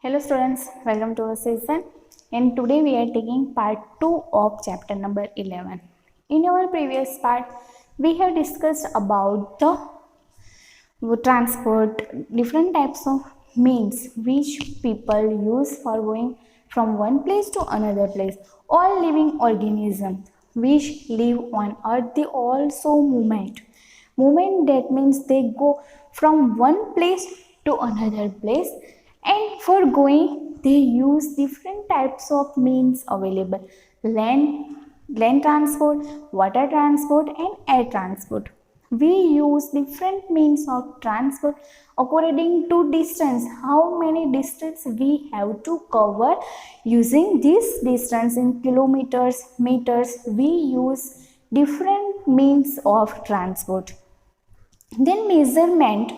Hello students, welcome to our session, and today we are taking part 2 of chapter number 11. In our previous part, we have discussed about the transport, different types of means which people use for going from one place to another place. All living organisms which live on earth, they also movement. Movement, that means they go from one place to another place, and for going they use different types of means available: land transport, water transport, and air transport. We use different means of transport according to distance, how many distance we have to cover. Using this distance in kilometers, meters, we use different means of transport. Then measurement,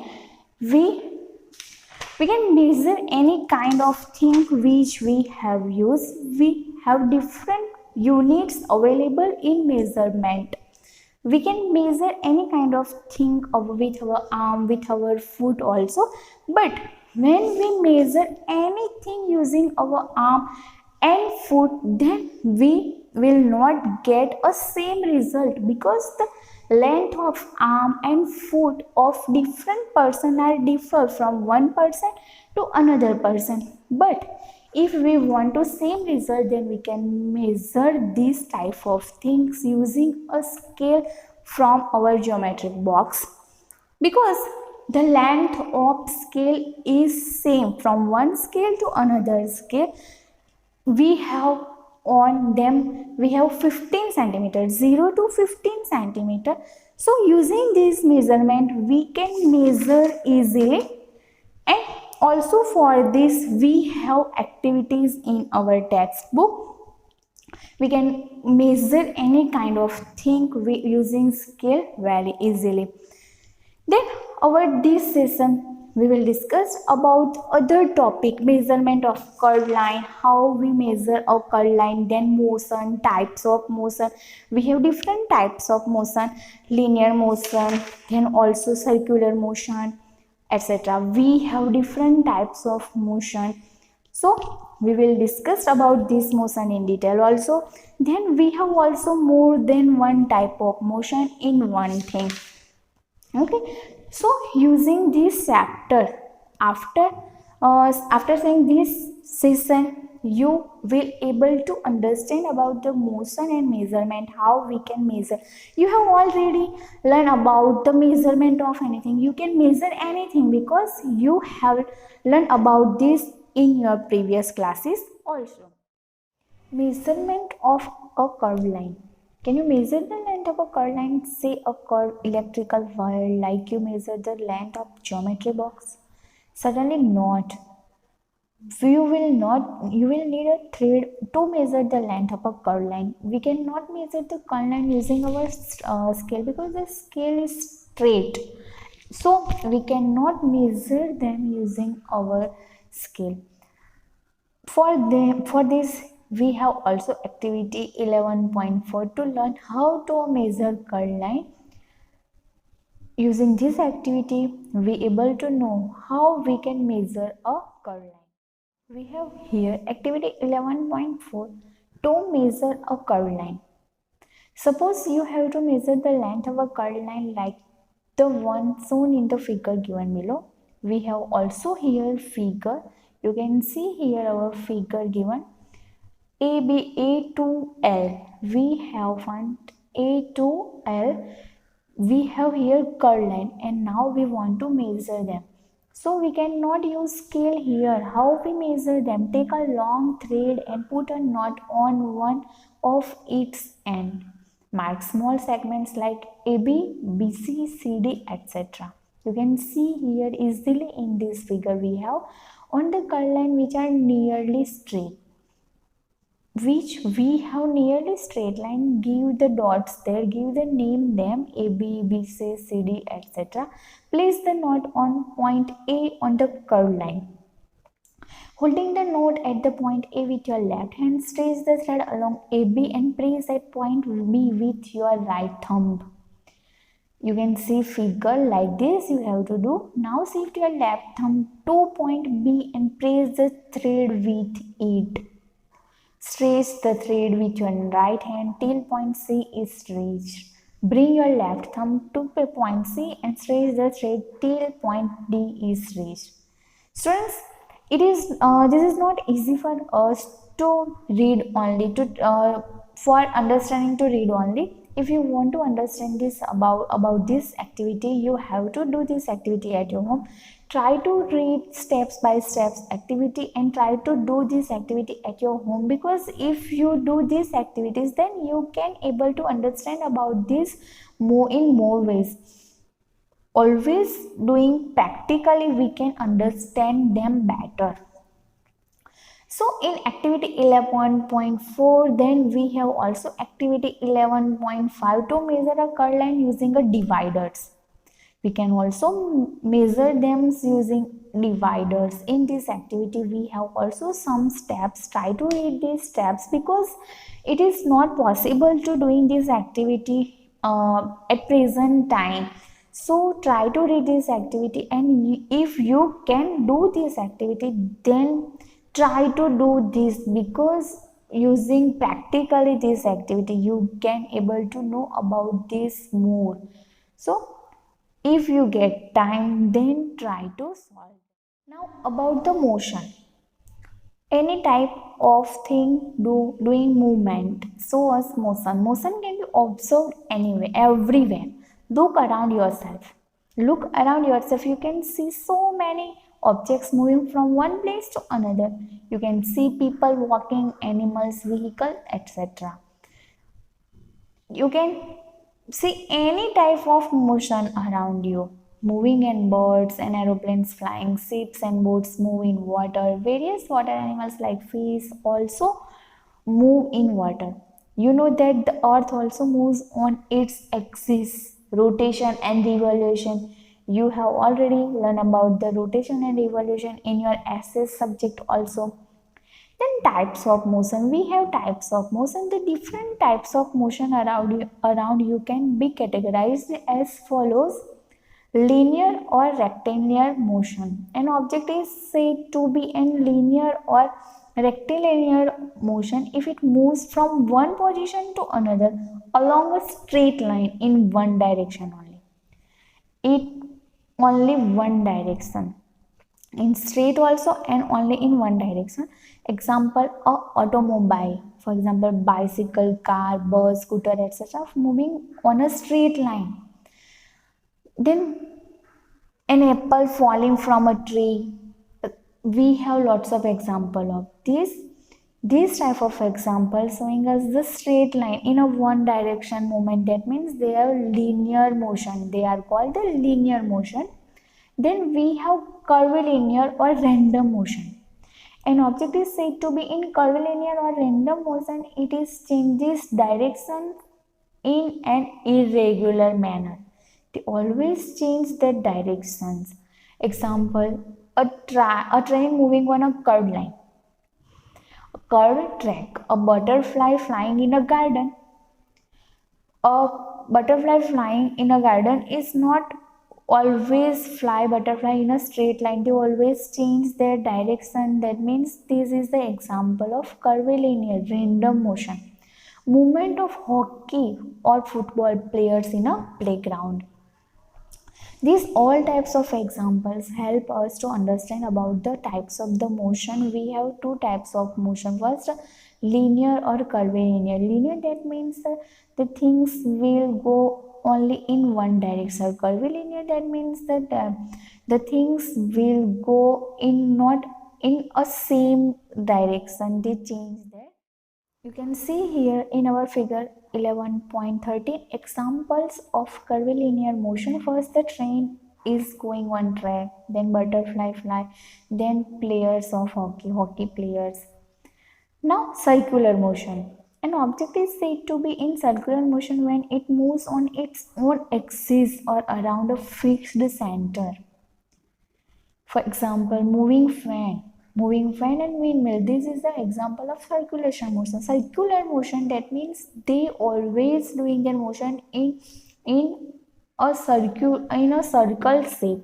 we we can measure any kind of thing which we have used. We have different units available in measurement. We can measure any kind of thing with our arm, with our foot also, but when we measure anything using our arm and foot, then we will not get a same result, because the length of arm and foot of different person are differ from one person to another person. But if we want to same result, then we can measure these type of things using a scale from our geometric box, because the length of scale is same from one scale to another scale. We have on them, we have 15 centimeters, 0 to 15 centimeter. So using this measurement we can measure easily. And also for this we have activities in our textbook. We can measure any kind of thing using scale very easily. Then over this session we will discuss about other topic: measurement of curved line, how we measure a curved line, then motion, types of motion. We have different types of motion: linear motion, then also circular motion, etc. We have different types of motion. So we will discuss about this motion in detail also. Then we have also more than one type of motion in one thing. Okay, so using this chapter, after saying this session, you will able to understand about the motion and measurement, how we can measure. You have already learned about the measurement of anything. You can measure anything because you have learned about this in your previous classes also. Measurement of a curved line. Can you measure the length of a curved line? Say a curved electrical wire, like you measure the length of geometry box? Certainly not. You will need a thread to measure the length of a curved line. We cannot measure the curved line using our scale, because the scale is straight. So we cannot measure them using our scale. For this we have also activity 11.4 to learn how to measure curved line. Using this activity we able to know how we can measure a curved line. We have here activity 11.4 to measure a curved line. Suppose you have to measure the length of a curved line like the one shown in the figure given below. We have also here figure. You can see here our figure given. A to L. We have found A to L. We have here curved line, and now we want to measure them. So we cannot use scale here. How we measure them? Take a long thread and put a knot on one of its end. Mark small segments like AB, BC, CD, etc. You can see here easily in this figure we have on the curved line which are nearly straight. Which we have nearly straight line, give the dots there, give the name them A, B, B, C, C, D, etc. Place the knot on point A on the curved line. Holding the knot at the point A with your left hand, stretch the thread along AB and press at point B with your right thumb. You can see figure like this you have to do. Now shift your left thumb to point B and press the thread with it. Stretch the thread with your right hand till point C is reached. Bring your left thumb to point C and stretch the thread till point D is reached. Students, this is not easy for us to read only for understanding to read only. If you want to understand this about this activity, you have to do this activity at your home. Try to read steps by steps activity and try to do this activity at your home, because if you do these activities, then you can able to understand about this in more ways. Always doing practically, we can understand them better. So in activity 11.4, then we have also activity 11.5 to measure a curved line using a dividers. We can also measure them using dividers. In this activity, we have also some steps. Try to read these steps, because it is not possible to doing this activity at present time. So try to read this activity, and if you can do this activity, then try to do this, because using practically this activity you can able to know about this more. So if you get time, then try to solve. Now about the motion. Any type of thing doing movement show us motion. Motion can be observed anywhere, everywhere. Look around yourself. Look around yourself. You can see so many objects moving from one place to another. You can see people walking, animals, vehicle, etc. You can see any type of motion around you. Moving and birds and aeroplanes flying, ships and boats move in water. Various water animals like fish also move in water. You know that the earth also moves on its axis, rotation and revolution. You have already learned about the rotation and revolution in your SS subject also. Then types of motion. We have types of motion. The different types of motion around you can be categorized as follows. Linear or rectilinear motion. An object is said to be in linear or rectilinear motion if it moves from one position to another along a straight line in one direction only. It only one direction. In straight also and only in one direction. Example, a automobile, for example bicycle, car, bus, scooter, etc. moving on a straight line. Then an apple falling from a tree. We have lots of example of this type of example showing us the straight line in a one direction movement. That means they are linear motion. They are called the linear motion. Then we have curvilinear or random motion. An object is said to be in curvilinear or random motion. It is changes direction in an irregular manner. They always change their directions. Example, a train moving on a curved line, a curved track, a butterfly flying in a garden. A butterfly flying in a garden is not always fly butterfly in a straight line. They always change their direction. That means this is the example of curvilinear random motion. Movement of hockey or football players in a playground. These all types of examples help us to understand about the types of the motion. We have two types of motion. First, linear or curvilinear. Linear, that means the things will go only in one direction. Curvilinear, that means that the things will go in not in a same direction. They change their. You can see here in our figure 11.13 examples of curvilinear motion. First, the train is going on track, then butterfly fly, then players of hockey players. Now, circular motion. An object is said to be in circular motion when it moves on its own axis or around a fixed center. For example, moving fan and windmill. This is the example of circulation motion. Circular motion, that means they always doing their motion in in a circle shape.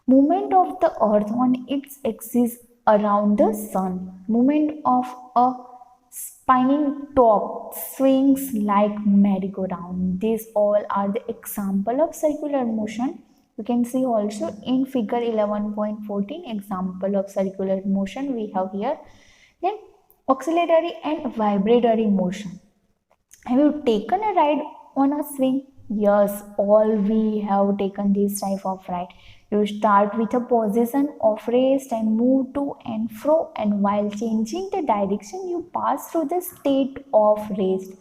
Movement of the earth on its axis around the sun. Movement of a spinning top swings like merry-go-round. These all are the example of circular motion. You can see also in figure 11.14 example of circular motion we have here. Then oscillatory and vibratory motion. Have you taken a ride on a swing? Yes, all we have taken this type of ride. You start with a position of rest and move to and fro, and while changing the direction, you pass through the state of rest.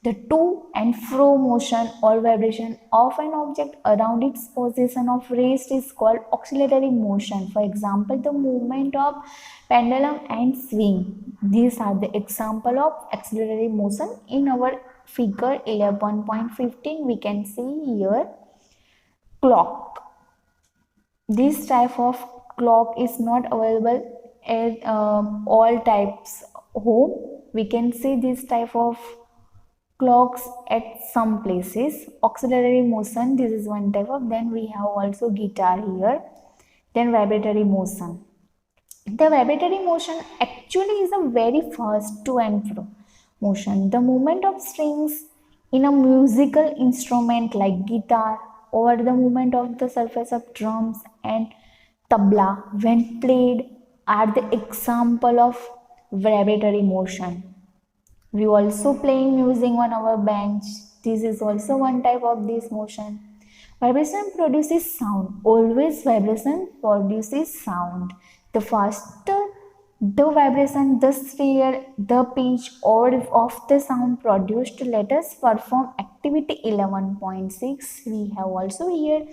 The to and fro motion or vibration of an object around its position of rest is called oscillatory motion. For example, the movement of pendulum and swing. These are the example of oscillatory motion. In our figure 11.15 we can see here clock. This type of clock is not available at all types home. We can see this type of clocks at some places. Oscillatory motion, this is one type of. Then we have also guitar here. Then vibratory motion. The vibratory motion actually is a very fast to and fro motion. The movement of strings in a musical instrument like guitar over the movement of the surface of drums and tabla when played are the example of vibratory motion. We also playing music on our bench. This is also one type of this motion. Vibration produces sound. Always vibration produces sound. The faster the vibration, the sphere, the pitch or of the sound produced. Let us perform activity 11.6. We have also here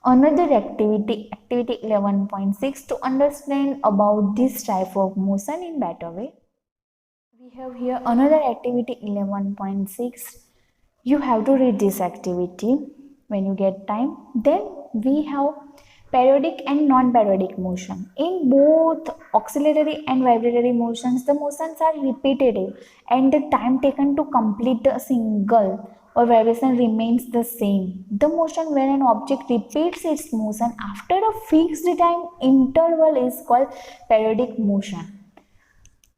another activity 11.6 to understand about this type of motion in better way. We have here another activity 11.6. You have to read this activity when you get time. Then we have periodic and non-periodic motion. In both oscillatory and vibratory motions, the motions are repetitive and the time taken to complete a single or vibration remains the same. The motion where an object repeats its motion after a fixed time interval is called periodic motion.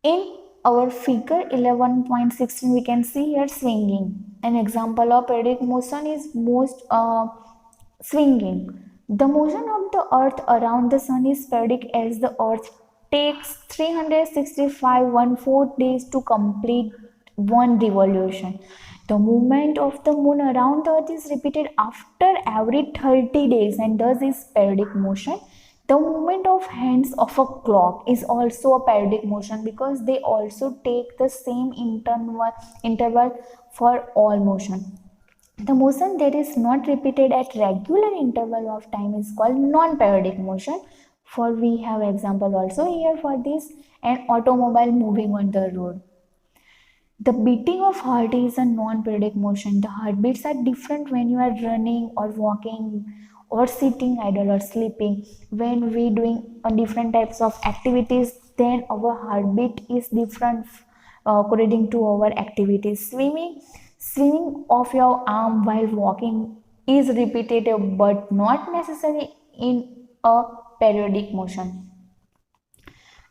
In our figure 11.16 we can see here swinging. An example of periodic motion is most swinging. The motion of the earth around the sun is periodic as the earth takes 365 1/4 days to complete one revolution. The movement of the moon around the earth is repeated after every 30 days and thus is periodic motion. The movement of hands of a clock is also a periodic motion because they also take the same interval for all motion. The motion that is not repeated at regular interval of time is called non-periodic motion. For we have example also here for this, an automobile moving on the road. The beating of heart is a non-periodic motion. The heartbeats are different when you are running or walking or sitting idle or sleeping. When we doing different types of activities, then our heartbeat is different according to our activities. Swinging of your arm while walking is repetitive but not necessary in a periodic motion.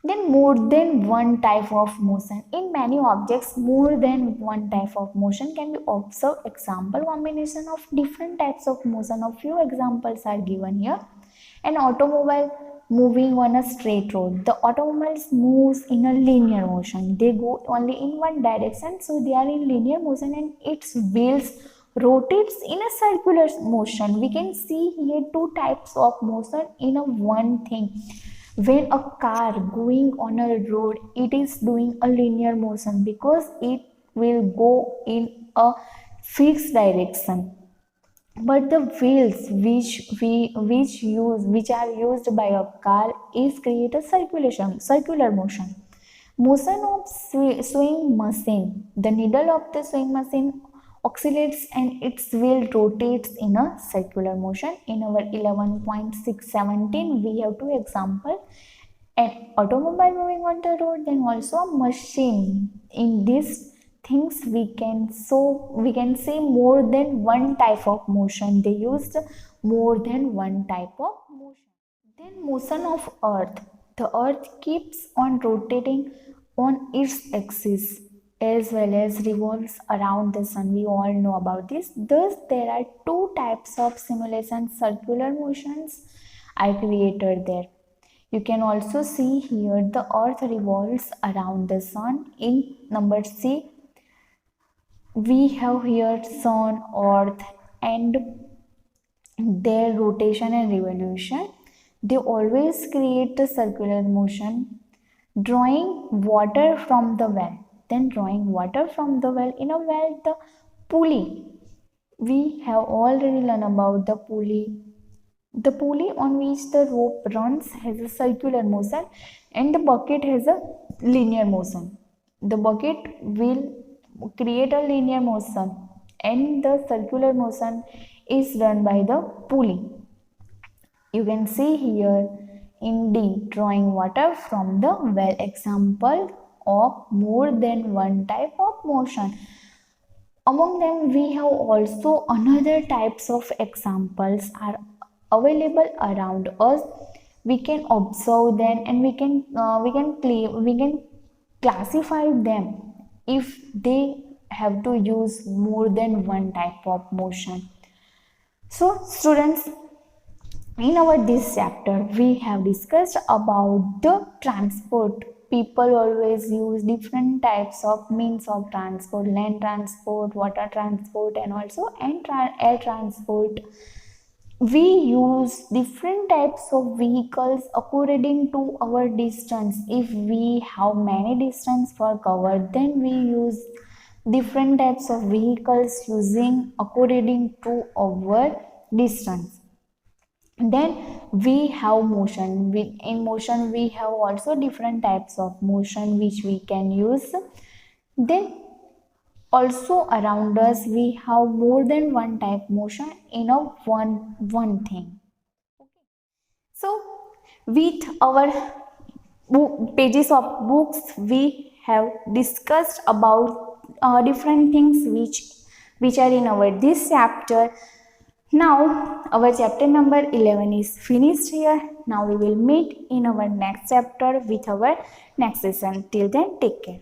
Then more than one type of motion. In many objects, more than one type of motion can be observed. Example combination of different types of motion. A few examples are given here. An automobile moving on a straight road. The automobile moves in a linear motion. They go only in one direction, so they are in linear motion and its wheels rotates in a circular motion. We can see here two types of motion in a one thing. When a car going on a road, it is doing a linear motion because it will go in a fixed direction. But the wheels which are used by a car is create a circular motion. Motion of sewing machine. The needle of the sewing machine oscillates and its wheel rotates in a circular motion. In our 11.617 we have two examples. An automobile moving on the road, then also a machine. In this things we can say more than one type of motion. They used more than one type of motion. Then motion of earth. The earth keeps on rotating on its axis as well as revolves around the sun. We all know about this. Thus there are two types of simulation circular motions are created there. You can also see here the earth revolves around the sun. In number C, we have here sun, earth and their rotation and revolution. They always create a circular motion. Drawing water from the well. Then drawing water from the well. In a well, the pulley. We have already learned about the pulley. The pulley on which the rope runs has a circular motion and the bucket has a linear motion. The bucket will create a linear motion and the circular motion is done by the pulley. You can see here in D, drawing water from the well, example of more than one type of motion. Among them, we have also another types of examples are available around us. We can observe them and we can classify them if they have to use more than one type of motion. So students, in our this chapter we have discussed about the transport. People always use different types of means of transport: land transport, water transport and also air transport. We use different types of vehicles according to our distance. If we have many distance for covered, then we use different types of vehicles using according to our distance. Then we have motion. In motion we have also different types of motion which we can use. Then also around us we have more than one type motion in a one thing. So with our pages of books we have discussed about different things which are in our this chapter. Now our chapter number 11 is finished here. Now we will meet in our next chapter with our next session. Till then, take care.